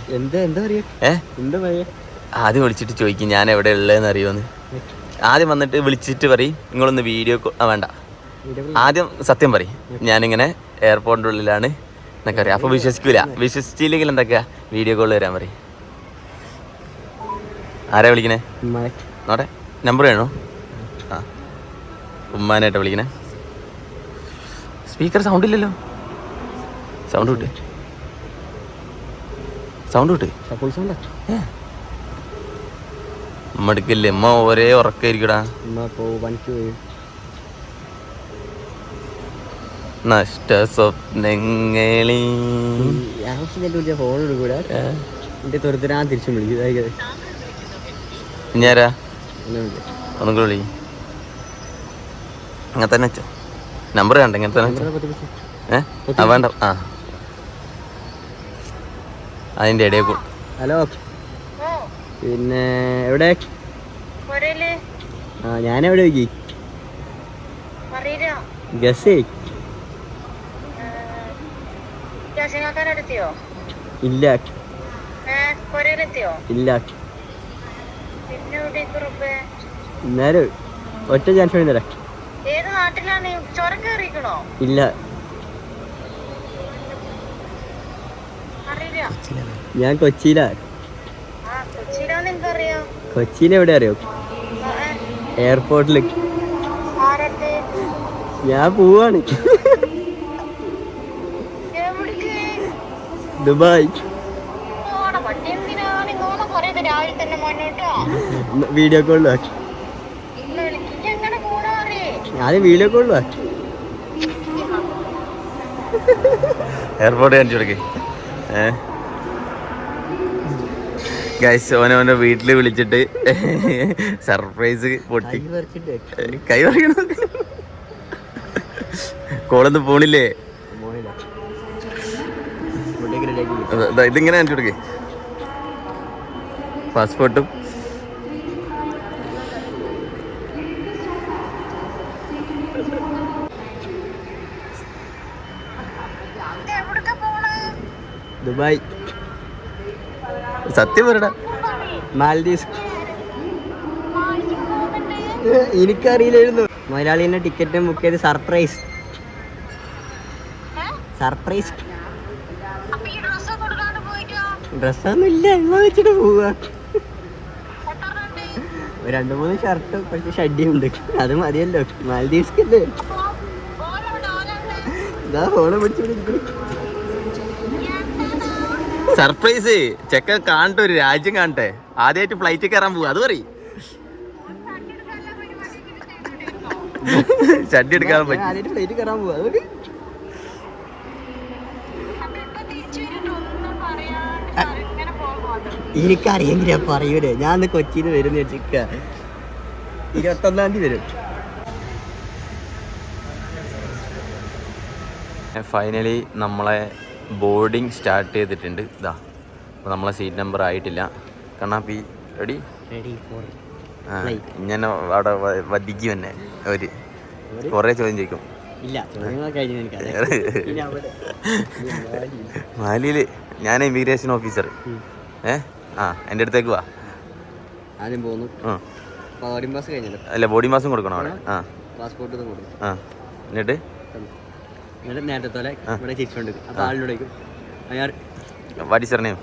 ആദ്യം വിളിച്ചിട്ട് ചോദിക്കും ഞാൻ എവിടെ ഉള്ളതെന്ന് അറിയുമെന്ന്. ആദ്യം വന്നിട്ട് വിളിച്ചിട്ട് പറയും നിങ്ങളൊന്ന് വീഡിയോ വേണ്ട, ആദ്യം സത്യം പറയും ഞാനിങ്ങനെ എയർപോർട്ടിൻ്റെ ഉള്ളിലാണ് എന്നൊക്കെ അറിയാം. അപ്പോൾ വിശ്വസിക്കൂല. വിശ്വസിച്ചില്ലെങ്കിൽ എന്തൊക്കെയാ വീഡിയോ കോൾ വരാൻ പറയും. ആരാ വിളിക്കണേ? നോട്ടെ, നമ്പർ വേണോ? ആ, ഉമ്മാനായിട്ടാ വിളിക്കണേ. സ്പീക്കർ സൗണ്ട് ഇല്ലല്ലോ. സൗണ്ട് വിട്ട് ഉമ്മ എടുക്കില്ലേ? ഉമ്മ ഒരേ ഉറക്കായിരിക്കടാ. നഷ്ട സ്വപ്നങ്ങളി ഞാരാ ഒന്നും കൂടെ വിളി. ഇങ്ങനെ തന്നെ വെച്ചോ, നമ്പർ വേണ്ട, ഇങ്ങനെ തന്നെ. ആ വേണ്ട. ആ അതിൻ്റെ ഇടയിൽ. ഹലോ, പിന്നെ എവിടെ? ആ ഞാനെവിടെ നോക്കി ഗസ് ഇല്ല ഇല്ല. എന്നാലും ഒറ്റ ചാൻസ് വേണ്ടി തരാം. ഇല്ല, ഞാൻ കൊച്ചിയിലാ. കൊച്ചിയിൽ എവിടെ അറിയോ? എയർപോർട്ടില്. ഞാൻ പോവാണ് ദുബായ്. വീഡിയോ കോളിൽ ആദ്യം വീഡിയോ കോളിൽ എയർപോർട്ട് കാണിച്ചു കൊടുക്കേ. ഗൈസ്, ഓനോൻ്റെ വീട്ടിൽ വിളിച്ചിട്ട് സർപ്രൈസ് പൊട്ടി. കൈ പറിക്കണം. കോളൊന്നും പോണില്ലേ? ഇതിങ്ങനെ കാണിച്ചു കൊടുക്കേ. പാസ്പോർട്ടും ദുബായ്. സത്യം പറയടാ. മാൽദീവ്സ്. എനിക്കറിയില്ലായിരുന്നു. മലയാളീൻ്റെ ടിക്കറ്റും ബുക്ക് ചെയ്ത് സർപ്രൈസ്. ഡ്രസ്സൊന്നും ഇല്ല, എല്ലാം വെച്ചിട്ട് പോവാ. 2-3 ഷർട്ടും കുറച്ച് ഷഡ്ഡിയും ഉണ്ട്, അത് മതിയല്ലോ. മാൽദീവ്സ്ക്കല്ലേ. ഇതാ ഫോണ് പിടിച്ചിട്ട് സർപ്രൈസ്. ചെക്കൻ കാണട്ടെ, ഒരു രാജ്യം കാണട്ടെ. ആദ്യമായിട്ട് ഫ്ലൈറ്റ് കയറാൻ പോവാ, അത് പറയും. ഷഡ്ഡി എടുക്കാൻ പറ്റും. ആദ്യമായിട്ട് ഫ്ലൈറ്റ് കയറാൻ പോവാ, അതൊക്കെ എനിക്കറിയെങ്കിലാ പറയൂലേ. ഞാൻ കൊച്ചിയിൽ നിന്ന് വരുന്ന വെച്ചിക്ക 21-ാം തീയതി വരും. ഫൈനലി നമ്മളെ ബോർഡിങ് സ്റ്റാർട്ട് ചെയ്തിട്ടുണ്ട്. ഇതാ, അപ്പോൾ നമ്മളെ സീറ്റ് നമ്പർ ആയിട്ടില്ല. കണ്ണാപ്പി റെഡി? ഇങ്ങനെ അവിടെ വധിക്കും തന്നെ. ഒരു കുറേ ചോദ്യം ചോദിക്കും. മാലിയിൽ ഞാൻ ഇമിഗ്രേഷൻ ഓഫീസർ. എൻ്റെ അടുത്തേക്ക് വാ. ആദ്യം പോകുന്നു. ബോർഡിംഗ് പാസ് കഴിഞ്ഞല്ലോ. അല്ല, ബോർഡിംഗ് പാസും കൊടുക്കണം അവിടെ. പാസ്പോർട്ട് കൊടുക്കും. എന്നിട്ട് നേരത്തെ പോലെ ഇവിടെ തിരിച്ചുകൊണ്ട് അപ്പോൾ ആളിനോടേക്കും what is your name?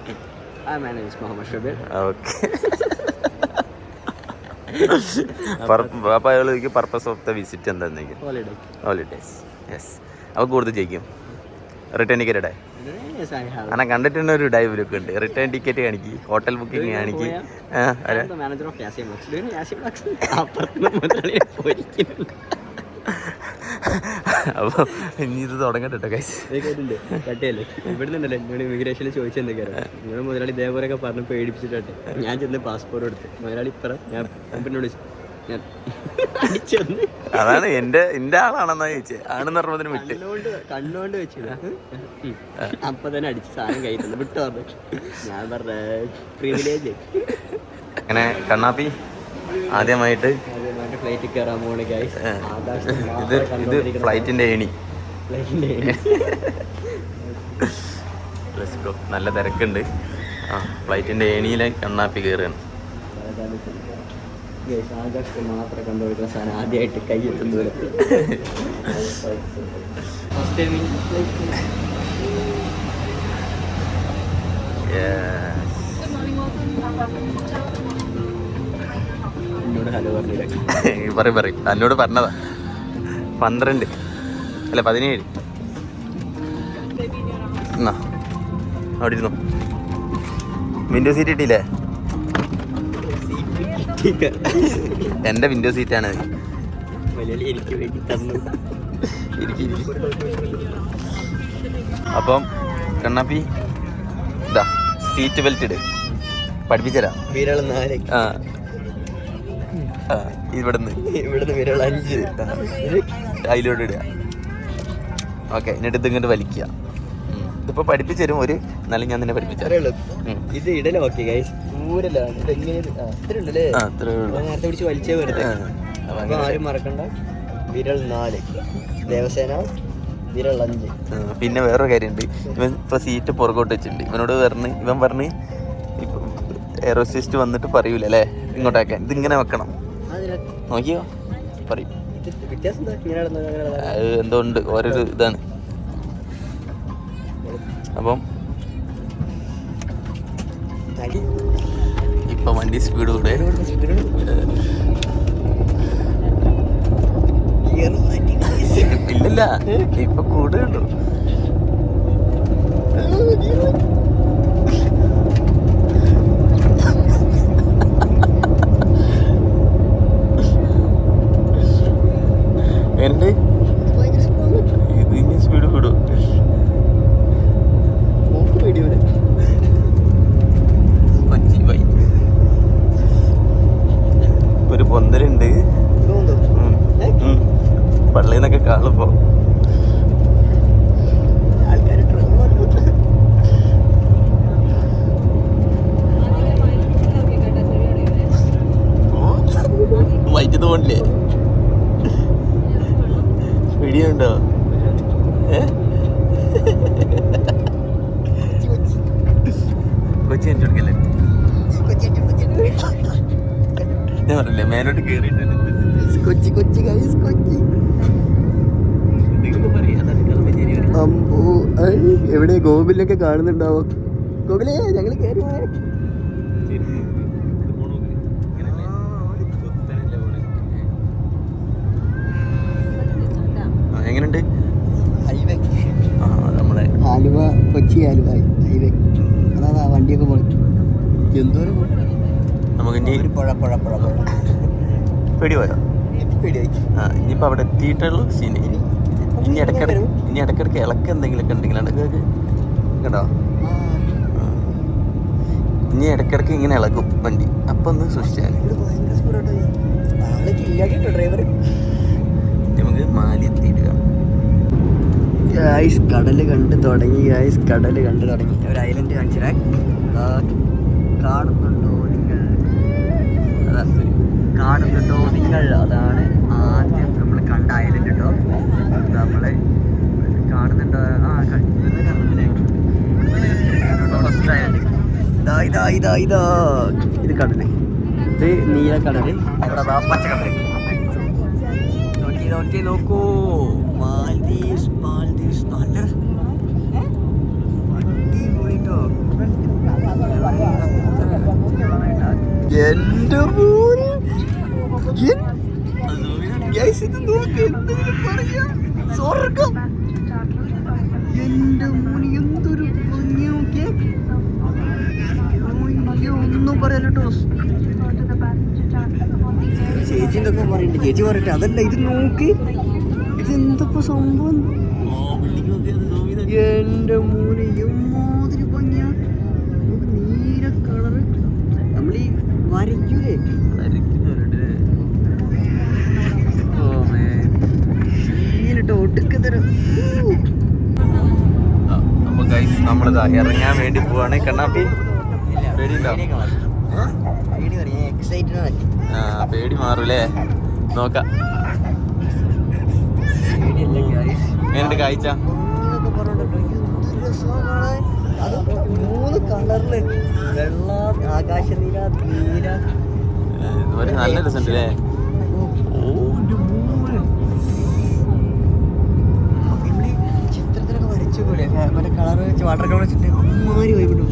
My name is Muhammad Shabir. Okay. അപ്പോൾ അയാൾ പർപ്പസ് ഓഫ് ദ വിസിറ്റ് എന്താണെന്നെങ്കിൽ ഹോളിഡേസ്. യെസ്. അപ്പോൾ കൂടുതൽ ജയിക്കും. റിട്ടേൺ ടിക്കറ്റ് ഇടേ അങ്ങനെ കണ്ടിട്ടുണ്ട് ഒരു ഡൈവ് ലുക്ക് ഉണ്ട്. റിട്ടേൺ ടിക്കറ്റ് കാണിക്ക്, ഹോട്ടൽ ബുക്കിംഗ് കാണിക്ക്. മാനേജർ ഓഫ് അപ്പോൾ ഇനി ഇത് തുടങ്ങട്ടെ ഗൈസ്. കട്ടിയല്ലേ ഇവിടുന്നുണ്ടല്ലോ എന്നോട് ഇമിഗ്രേഷനിൽ ചോദിച്ചെന്തൊക്കെയാണ് നിങ്ങളുടെ മുതലാളി ഇതേപോലെയൊക്കെ പറഞ്ഞ് പേടിപ്പിച്ചിട്ടെ ഞാൻ ചെന്ന് പാസ്പോർട്ട് എടുത്ത് മുതലാളി ഇപ്പറ ഞാൻ എന്നോട് ഞാൻ അടിച്ചെന്ന് അതാണ് എൻ്റെ ആളാണെന്നാ ചോദിച്ചത്. ആണെന്ന് പറഞ്ഞതിന് വിട്ട് കണ്ണുകൊണ്ട് വെച്ചില്ല അപ്പൊ തന്നെ അടിച്ച് സാധനം കഴിക്കുന്നത് വിട്ടു പറഞ്ഞു. ഞാൻ പറഞ്ഞ പ്രിവിലേജ്. അങ്ങനെ കണ്ണാപ്പി ആദ്യമായിട്ട് ഫ്ലൈറ്റിൽ കയറാൻ പോണ ഗൈസ്. ഇത് ഫ്ലൈറ്റിന്റെ ഏണി. നല്ല തിരക്കുണ്ട്. ആ ഫ്ലൈറ്റിന്റെ ഏണിയിലെ കണ്ണാപ്പി കയറുകയാണ്. ആകാശത്ത് മാത്രം കണ്ടുപിടിക്കുന്ന സാധനം ആദ്യമായിട്ട് കൈയെത്തും ദൂരത്ത്. എന്നോട് ഹലോ പറഞ്ഞില്ല. പറയും എന്നോട് പറഞ്ഞതാ. 12 അല്ല 17. എന്നാ അവിടെ ഇരുന്നു. വിൻഡോ സീറ്റ് കിട്ടിയില്ലേ? എൻ്റെ വിൻഡോ സീറ്റാണ്. എനിക്ക് വേണ്ടി തന്നു. അപ്പം കണ്ണാപ്പി ഇതാ സീറ്റ് ബെൽറ്റ് ഇട്, പഠിപ്പിച്ചരാ. വിരൾ 4. ഇവിടുന്ന് വിരൾ 5 അതിലോട്ട് ഇടുക. ഓക്കെ, എന്നിട്ട് ഇതിങ്ങോട്ട് വലിക്കുക. ഇതിപ്പോൾ പഠിപ്പിച്ചു തരും. ഒരു എന്നാലും ഞാൻ തന്നെ പഠിപ്പിച്ചു. ഇത് ഇടലോക്കെ ഗൈസ്. ഊരലാണ് ഇത് എങ്ങനെ ഇത്ര ഉണ്ടല്ലേ? നേരത്തെ പിടിച്ച് വലിച്ചേ വരുന്നത്. അപ്പൊ ആരും മറക്കണ്ട. വിരൾ 4, ദേവസേന വിരൾ 5. പിന്നെ വേറൊരു കാര്യമുണ്ട്. ഇവൻ ഇപ്പൊ സീറ്റ് പുറകോട്ട് വെച്ചിട്ടുണ്ട്. ഇവൻ പറഞ്ഞ് എയറോസിസ്റ്റ് വന്നിട്ട് പറയൂല അല്ലേ ഇങ്ങോട്ടേക്കാൻ, ഇതിങ്ങനെ വെക്കണം. നോക്കിയോ പറയും. എന്തോ ഉണ്ട്, ഓരോരു ഇതാണ്. അപ്പം ഇപ്പൊ വണ്ടി സ്പീഡ് കൂടെ. ഇല്ലല്ല ഇപ്പൊ കൂടുതലുള്ളൂ. എന്റെ ഇത് ഇനി സ്പീഡ് കൂടും. കൊച്ചി ബൈ ഒരു പൊന്തലുണ്ട്. പള്ളിന്നൊക്കെ കാണുമ്പോ വൈദ്യുതി പോണില്ലേ? പിടിയുണ്ടോ? കൊച്ചി എൻ്റെ കൊടുക്കല്ലേ? ഞാൻ പറഞ്ഞില്ലേ മേലോട്ട് കേറിയിട്ട് കൊച്ചി കൊച്ചി ഗൈസ് കൊച്ചി. അമ്പോ എവിടെ ഗോകുലൊക്കെ കാണുന്നുണ്ടാവോ? ഗോകുലേ ഞങ്ങൾ കയറി പോയ എങ്ങനെയുണ്ട് ഹൈവേ? ആ നമ്മളെ ആലുവ കൊച്ചി ആലുവ ഹൈവേ. അതാ വണ്ടിയൊക്കെ പോയി. എന്തോരം നമുക്ക് ഇനി ഒരു പുഴ പുഴ പുഴ പുഴ പേടി പോയോ? പേടിയായി. ആ ഇനിയിപ്പോൾ അവിടെ എത്തിയിട്ടുള്ളൂ സീന്. ഇനി ഇടയ്ക്കിടയ്ക്ക് ഇളക്കം എന്തെങ്കിലുമൊക്കെ ഉണ്ടെങ്കിൽ ഇടയ്ക്ക് കേട്ടോ. ഇനി ഇടയ്ക്കിടയ്ക്ക് ഇങ്ങനെ ഇളകും വണ്ടി. അപ്പം ഒന്ന് സൂക്ഷിച്ചാൽ ഡ്രൈവർ. നമുക്ക് മാലി എത്തിയിടുക. ഗായ്സ് കടല് കണ്ട് തുടങ്ങി. ഗായ്സ് കടല് കണ്ട് തുടങ്ങി. ഒരു ഐലൻഡ് കാണിച്ചാൽ കാണുന്നുണ്ടോ നിങ്ങൾ? അതാ കാണുന്നുണ്ടോ നിങ്ങൾ? അതാണ് ആദ്യം നമ്മൾ കണ്ട ഐലൻഡ് കേട്ടോ. നമ്മൾ കാണുന്നുണ്ടോ? ഇതാ ഇത് കടല്. ഇത് നീല കടല്. അവിടെ പച്ചക്കടല്. നോക്കൂ മാൽദീവ്സ്. നല്ല അടിപൊളിട്ടോ. എന്റെ ഇത് നോക്ക് എന്തെങ്കിലും പറയാ. സ്വർഗം. എന്റെ ചേച്ചി പറയട്ടെ, അതല്ല ഇത് നോക്ക്, ഇതെന്തപ്പോ സംഭവം. എന്റെ മോനെ എമ്മാതിരി ഭംഗിയാ. നീല കളറ് നമ്മളീ വരയ്ക്കൂലേ, ശീലിട്ട് ഒടുക്കത്തരം. അപ്പൊ ഗൈസ് നമ്മളിതാ ഇറങ്ങാൻ വേണ്ടി പോവാണ്. കണ്ണാപ്പി പേടിയുണ്ടോ? പേടി മാറൂലേ, നോക്കാം. എങ്ങനെയുണ്ട് കാഴ്ച? 3 കളറില് വെള്ള, ആകാശനീല, നീല, നല്ല രസമുണ്ട് അല്ലേ? ചിത്രത്തിലൊക്കെ വരച്ചു പോലെ മറ്റേ കളർ വെച്ച് വാട്ടർ കളർ വെച്ചിട്ട് അമ്മാരി വൈകിട്ടു.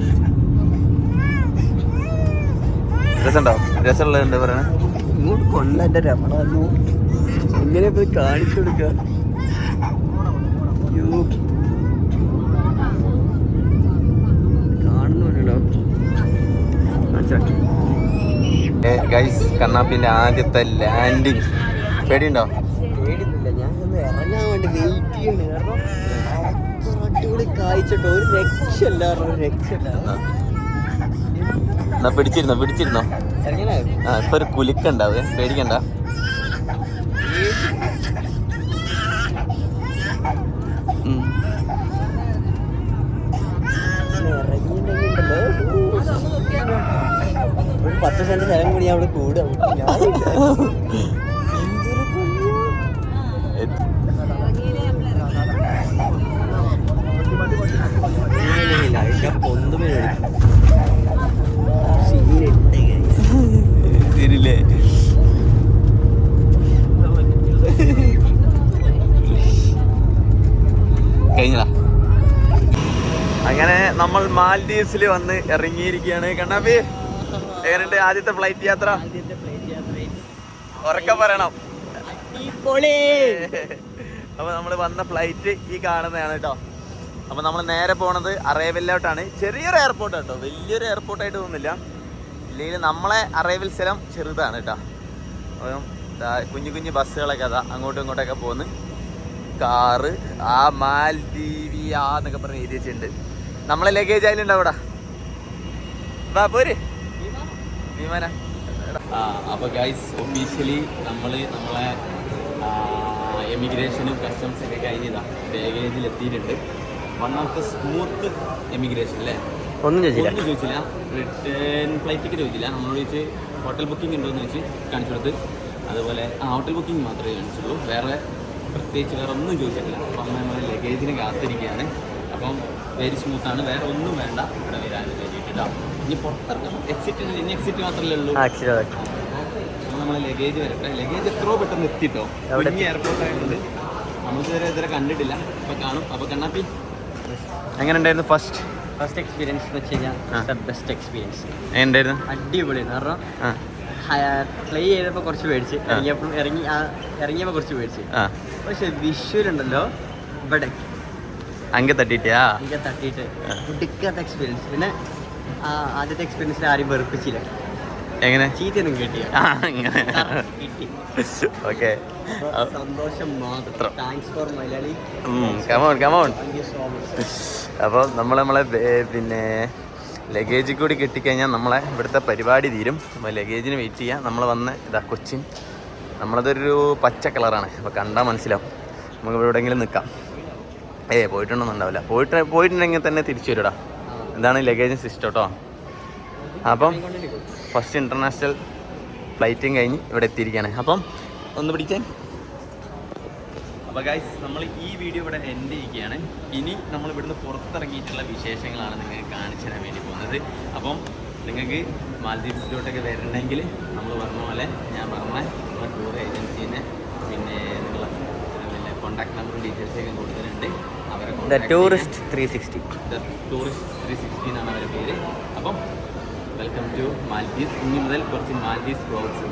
രസമുണ്ടോ? രസമുള്ളത് എന്താ പറയണേ? ഇങ്ങോട്ട് കൊണ്ട എന്റെ രമണ വന്നു. എങ്ങനെ പോയി കാണിച്ചു കൊടുക്ക? കാണുന്നുണ്ടല്ലോ. ഗൈസ് കണ്ണാപ്പിന്റെ ആദ്യത്തെ ലാൻഡിങ്. പേടിയുണ്ടോ? പേടിയൊന്നുമില്ല, ഞാൻ ഒന്ന് ഇറങ്ങാൻ വേണ്ടി വെയിറ്റ് ചെയ്യുന്നു. കാരണം അത്ര അടിപൊളി കാഴ്ചട്ടോ, ഒരു രക്ഷയില്ല, ഒരു രക്ഷയില്ല. പിടിച്ചിരുന്നോ? ആ ഇപ്പൊ ഒരു കുലുക്കുണ്ടാവേ, പേടിക്കണ്ട. ഒരു 10 സെന്റ് സ്ഥലം കൂടി അവിടെ കൂടും. ശരിയില്ലേ? കഴിഞ്ഞതാ. അങ്ങനെ നമ്മൾ മാൽഡീവ്സിൽ വന്ന് ഇറങ്ങിയിരിക്കുകയാണ്. കണ്ണാപ്പി എങ്ങനെയുണ്ട് ആദ്യത്തെ ഫ്ലൈറ്റ് യാത്ര? ഉറക്കം പറയണം. അപ്പൊ നമ്മൾ വന്ന ഫ്ലൈറ്റ് ഈ കാണുന്നതാണ് കേട്ടോ. അപ്പൊ നമ്മൾ നേരെ പോണത് അറൈവലിലോട്ടാണ്. ചെറിയൊരു എയർപോർട്ട് കേട്ടോ, വലിയൊരു എയർപോർട്ടായിട്ട് തോന്നുന്നില്ല. ഇല്ലെങ്കിൽ നമ്മളെ അറൈവൽ സ്ഥലം ചെറുതാണ് കേട്ടോ. അപ്പം കുഞ്ഞു കുഞ്ഞു ബസ്സുകളൊക്കെ അതാ അങ്ങോട്ടും ഇങ്ങോട്ടൊക്കെ പോകുന്നു. കാറ് ആ മാൽദീവിയ എന്നൊക്കെ പറഞ്ഞ് എഴുതി വെച്ചിട്ടുണ്ട്. നമ്മളെ ലഗേജ് അതിലുണ്ടാവും ഇവിടെ. വാ പോര് വിമാന. അപ്പൊ ഗൈസ് ഒഫീഷ്യലി നമ്മളെ എമിഗ്രേഷനും കസ്റ്റംസ് ഒക്കെ കഴിഞ്ഞതാ, ബാഗേജിൽ എത്തിയിട്ടുണ്ട്. One of the smooth emigration അല്ലേ? ഒന്നും ചോദിച്ചില്ല. റിട്ടേൺ ഫ്ലൈറ്റ് ടിക്കറ്റ് ചോദിച്ചില്ല. നമ്മളോട് ചോദിച്ച് ഹോട്ടൽ ബുക്കിംഗ് ഉണ്ടോ എന്ന് ചോദിച്ച് കാണിച്ചു കൊടുത്ത്. അതുപോലെ ഹോട്ടൽ ബുക്കിംഗ് മാത്രമേ കാണിച്ചുള്ളൂ, വേറെ പ്രത്യേകിച്ച് വേറെ ഒന്നും ചോദിച്ചിട്ടില്ല. അപ്പം നമ്മൾ ലഗേജിന് കാത്തിരിക്കുകയാണ്. അപ്പം വെരി സ്മൂത്താണ്, വേറെ ഒന്നും വേണ്ട ഇവിടെ വരാൻ വേണ്ടിയിട്ടോ. ഇനി പുറത്തിറങ്ങാം, എക്സിറ്റ് മാത്രമല്ലേ ഉള്ളൂ. നമ്മൾ ലഗേജ് വരട്ടെ. ലഗേജ് എത്രയോ പെട്ടെന്ന് എത്തിട്ടോ. വലിയ എയർപോർട്ട് ആയതുകൊണ്ട് നമുക്ക് ഇതുവരെ കണ്ടിട്ടില്ല, ഇപ്പം കാണും. അപ്പോൾ കണ്ണാപ്പി എങ്ങനെ ഉണ്ടായിരുന്നു ഫസ്റ്റ് എക്സ്പീരിയൻസ് എന്ന് വെച്ച് കഴിഞ്ഞാൽ ബെസ്റ്റ് എക്സ്പീരിയൻസ്. എങ്ങനെയുണ്ടായിരുന്നു? അടിപൊളിയാണ്. കാരണം ഫ്ലൈ ചെയ്തപ്പോൾ കുറച്ച് പേടിച്ച്, ഇറങ്ങിയപ്പോൾ കുറച്ച് പേടിച്ച്. പക്ഷെ വിഷ്വലുണ്ടല്ലോ ഇവിടെ അങ്ക തട്ടിയിട്ട് കുടിക്കാത്ത എക്സ്പീരിയൻസ്. പിന്നെ ആദ്യത്തെ എക്സ്പീരിയൻസിൽ ആരും വെറുപ്പിച്ചില്ല. എങ്ങനെ? ചീത്തയൊന്നും കിട്ടിയ കിട്ടി. ഓക്കെ, സന്തോഷം മാത്രം. Thanks for Malayali. Come on. Thank you so much. അപ്പോൾ നമ്മളെ പിന്നെ ലഗേജിൽ കൂടി കിട്ടിക്കഴിഞ്ഞാൽ നമ്മളെ ഇവിടുത്തെ പരിപാടി തീരും. അപ്പോൾ ലഗേജിന് വെയിറ്റ് ചെയ്യാം. നമ്മൾ വന്ന് ഇതാ കൊച്ചിൻ. നമ്മളതൊരു പച്ച കളറാണ്, അപ്പോൾ കണ്ടാൽ മനസ്സിലാവും. നമുക്ക് ഇവിടെ എവിടെയെങ്കിലും നിൽക്കാം. പോയിട്ടുണ്ടോന്നും ഉണ്ടാവില്ല. പോയിട്ടുണ്ടെങ്കിൽ തന്നെ തിരിച്ചു വരൂടാ. എന്താണ് ലഗേജിന് സിസ്റ്റം കേട്ടോ. അപ്പം ഫസ്റ്റ് ഇൻ്റർനാഷണൽ ഫ്ലൈറ്റും കഴിഞ്ഞ് ഇവിടെ എത്തിയിരിക്കുകയാണ്. അപ്പം ഒന്ന് പിടിക്കാൻ. അപ്പോൾ ഗൈസ് നമ്മൾ ഈ വീഡിയോ ഇവിടെ എൻഡ് ചെയ്യുകയാണ്. ഇനി നമ്മൾ ഇവിടുന്ന് പുറത്തിറങ്ങിയിട്ടുള്ള വിശേഷങ്ങളാണ് നിങ്ങൾക്ക് കാണിച്ചു തരാൻ വേണ്ടി പോകുന്നത്. അപ്പം നിങ്ങൾക്ക് മാൽദീവ്സിലോട്ടൊക്കെ വരണമെങ്കിൽ നമ്മൾ പറഞ്ഞ പോലെ ഞാൻ പറഞ്ഞ നമ്മുടെ ടൂർ ഏജൻസീനെ പിന്നെ നിങ്ങളെ കോൺടാക്ട് നമ്പറും ഡീറ്റെയിൽസൊക്കെ കൊടുത്തിട്ടുണ്ട്. അവരെ ടൂറിസ്റ്റ് 360 എന്നാണ് അവരുടെ പേര്. അപ്പം വെൽക്കം ടു മാൽദീവ്സ്. ഇനി മുതൽ കുറച്ച് മാൽദീവ്സ് വ്ളോഗ്സ്